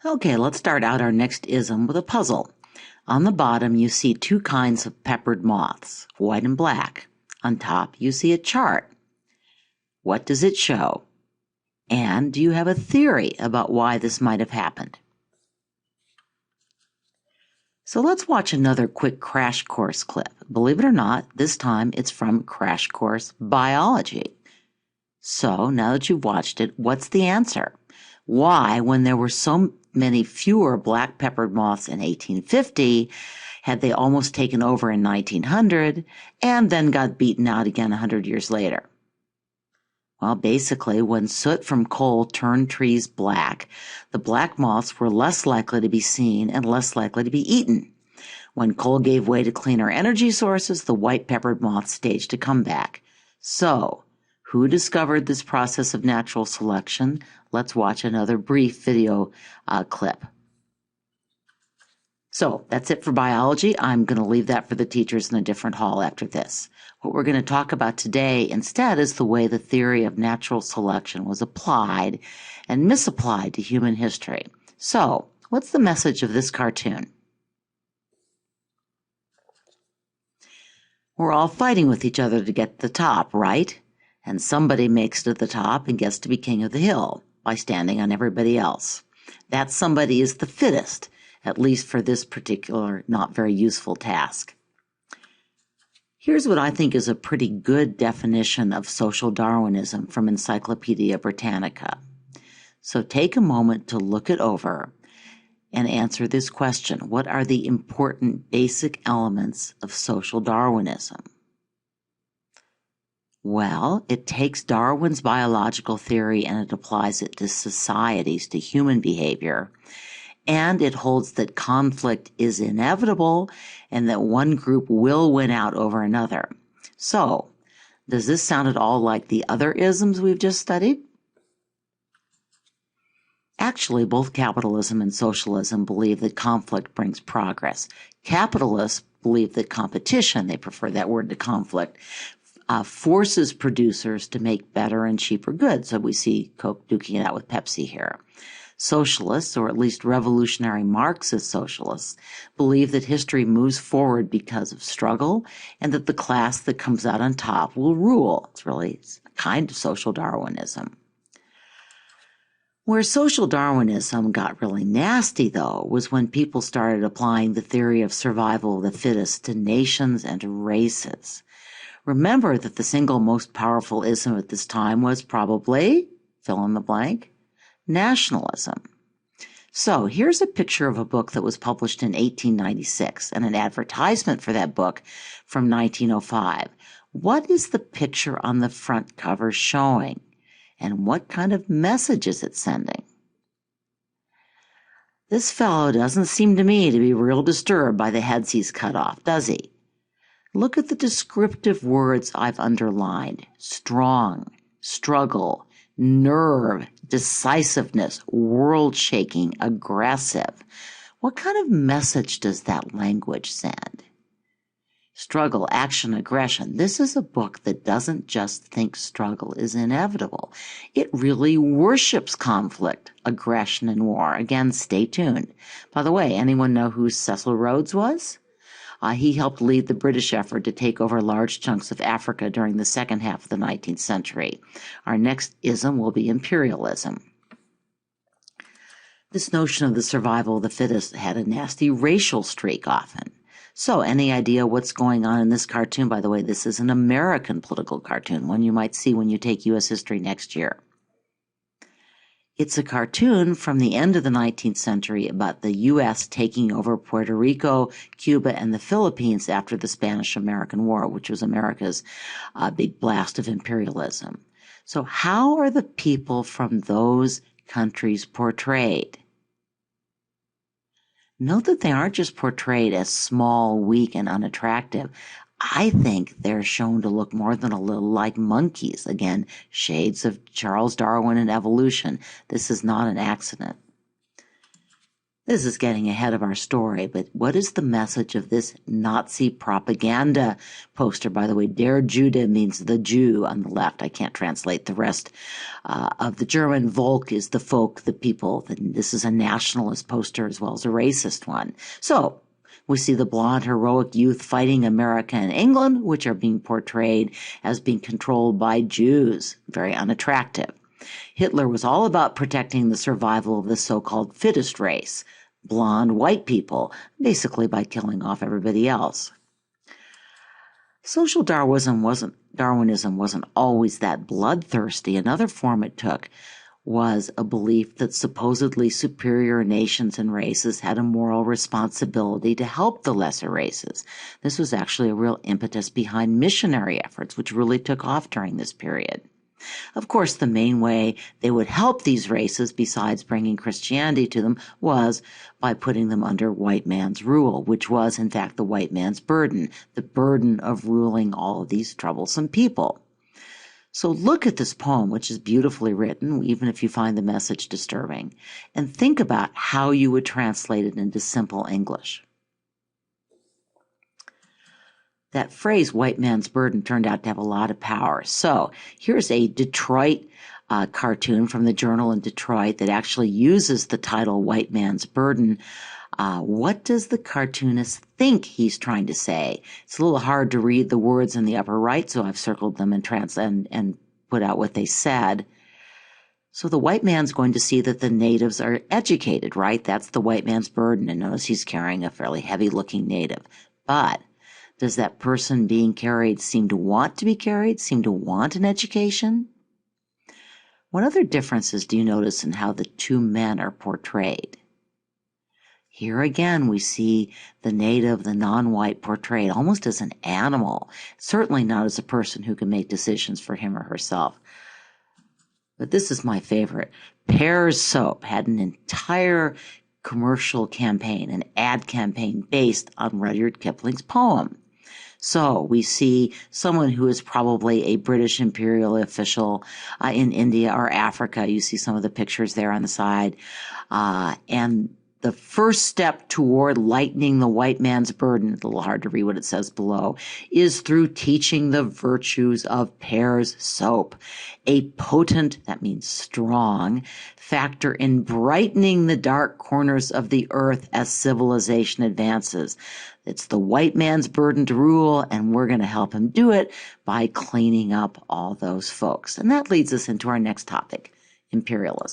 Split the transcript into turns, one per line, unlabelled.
Okay, let's start out our next ism with a puzzle. On the bottom, you see two kinds of peppered moths, white and black. On top, you see a chart. What does it show? And do you have a theory about why this might have happened? So let's watch another quick crash course clip. Believe it or not, this time it's from Crash Course Biology. So now that you've watched it, what's the answer? Why, when there were so many fewer black peppered moths in 1850, had they almost taken over in 1900 and then got beaten out again 100 years later? Well, basically, when soot from coal turned trees black, the black moths were less likely to be seen and less likely to be eaten. When coal gave way to cleaner energy sources, the white peppered moths staged a comeback. So, who discovered this process of natural selection? Let's watch another brief video clip. So that's it for biology. I'm going to leave that for the teachers in a different hall after this. What we're going to talk about today instead is the way the theory of natural selection was applied and misapplied to human history. So, what's the message of this cartoon? We're all fighting with each other to get to the top, right? And somebody makes it to the top and gets to be king of the hill by standing on everybody else. That somebody is the fittest, at least for this particular not very useful task. Here's what I think is a pretty good definition of social Darwinism from Encyclopedia Britannica. So take a moment to look it over and answer this question. What are the important basic elements of social Darwinism? Well, it takes Darwin's biological theory and it applies it to societies, to human behavior. And it holds that conflict is inevitable and that one group will win out over another. So, does this sound at all like the other isms we've just studied? Actually, both capitalism and socialism believe that conflict brings progress. Capitalists believe that competition, they prefer that word to conflict, forces producers to make better and cheaper goods. So we see Coke duking it out with Pepsi here. Socialists, or at least revolutionary Marxist socialists, believe that history moves forward because of struggle and that the class that comes out on top will rule. It's really a kind of social Darwinism. Where social Darwinism got really nasty, though, was when people started applying the theory of survival of the fittest to nations and to races. Remember that the single most powerful ism at this time was probably, fill in the blank, nationalism. So here's a picture of a book that was published in 1896 and an advertisement for that book from 1905. What is the picture on the front cover showing? And what kind of message is it sending? This fellow doesn't seem to me to be real disturbed by the heads he's cut off, does he? Look at the descriptive words I've underlined. Strong, struggle, nerve, decisiveness, world-shaking, aggressive. What kind of message does that language send? Struggle, action, aggression. This is a book that doesn't just think struggle is inevitable. It really worships conflict, aggression, and war. Again, stay tuned. By the way, anyone know who Cecil Rhodes was? He helped lead the British effort to take over large chunks of Africa during the second half of the 19th century. Our next ism will be imperialism. This notion of the survival of the fittest had a nasty racial streak often. So, any idea what's going on in this cartoon? By the way, this is an American political cartoon, one you might see when you take U.S. history next year. It's a cartoon from the end of the 19th century about the U.S. taking over Puerto Rico, Cuba, and the Philippines after the Spanish-American War, which was America's big blast of imperialism. So how are the people from those countries portrayed? Note that they aren't just portrayed as small, weak, and unattractive. I think they're shown to look more than a little like monkeys. Again, shades of Charles Darwin and evolution. This is not an accident. This is getting ahead of our story, but what is the message of this Nazi propaganda poster? By the way, Der Jude means the Jew on the left. I can't translate the rest of the German. Volk is the folk, the people. This is a nationalist poster as well as a racist one. So we see the blonde, heroic youth fighting America and England, which are being portrayed as being controlled by Jews. Very unattractive. Hitler was all about protecting the survival of the so-called fittest race, blonde white people, basically by killing off everybody else. Social Darwinism wasn't always that bloodthirsty. Another form it took was a belief that supposedly superior nations and races had a moral responsibility to help the lesser races. This was actually a real impetus behind missionary efforts, which really took off during this period. Of course, the main way they would help these races, besides bringing Christianity to them, was by putting them under white man's rule, which was, in fact, the white man's burden, the burden of ruling all of these troublesome people. So look at this poem, which is beautifully written, even if you find the message disturbing, and think about how you would translate it into simple English. That phrase, white man's burden, turned out to have a lot of power. So here's a Detroit cartoon from the Journal in Detroit that actually uses the title white man's burden. What does the cartoonist think he's trying to say? It's a little hard to read the words in the upper right, so I've circled them and put out what they said. So the white man's going to see that the natives are educated, right? That's the white man's burden. And notice he's carrying a fairly heavy-looking native. But does that person being carried seem to want to be carried, seem to want an education? What other differences do you notice in how the two men are portrayed? Here again, we see the native, the non-white, portrayed almost as an animal, certainly not as a person who can make decisions for him or herself. But this is my favorite. Pears Soap had an entire commercial campaign, an ad campaign based on Rudyard Kipling's poem. So we see someone who is probably a British imperial official in India or Africa. You see some of the pictures there on the side. And the first step toward lightening the white man's burden, a little hard to read what it says below, is through teaching the virtues of Pears Soap, a potent, that means strong, factor in brightening the dark corners of the earth as civilization advances. It's the white man's burden to rule, and we're going to help him do it by cleaning up all those folks. And that leads us into our next topic, imperialism.